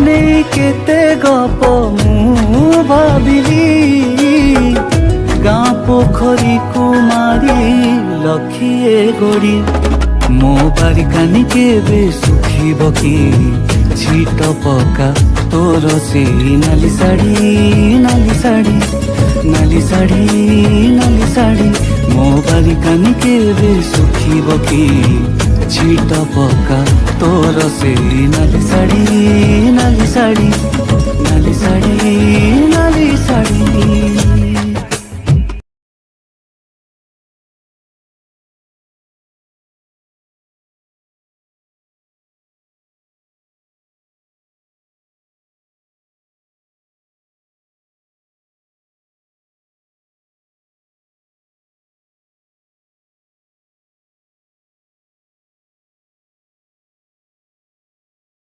नहीं केते गप मु भाविली गाँ पोखरी कुमारी लखिए गोड़ी मो बारिकानी केबे सुखिब कि छिट पका तोर से नाली साड़ी नाली साड़ी नाली साड़ी नाली साड़ी मो बारिकानी केबे सुखिब कि छिट पका तोर से नाली साड़ी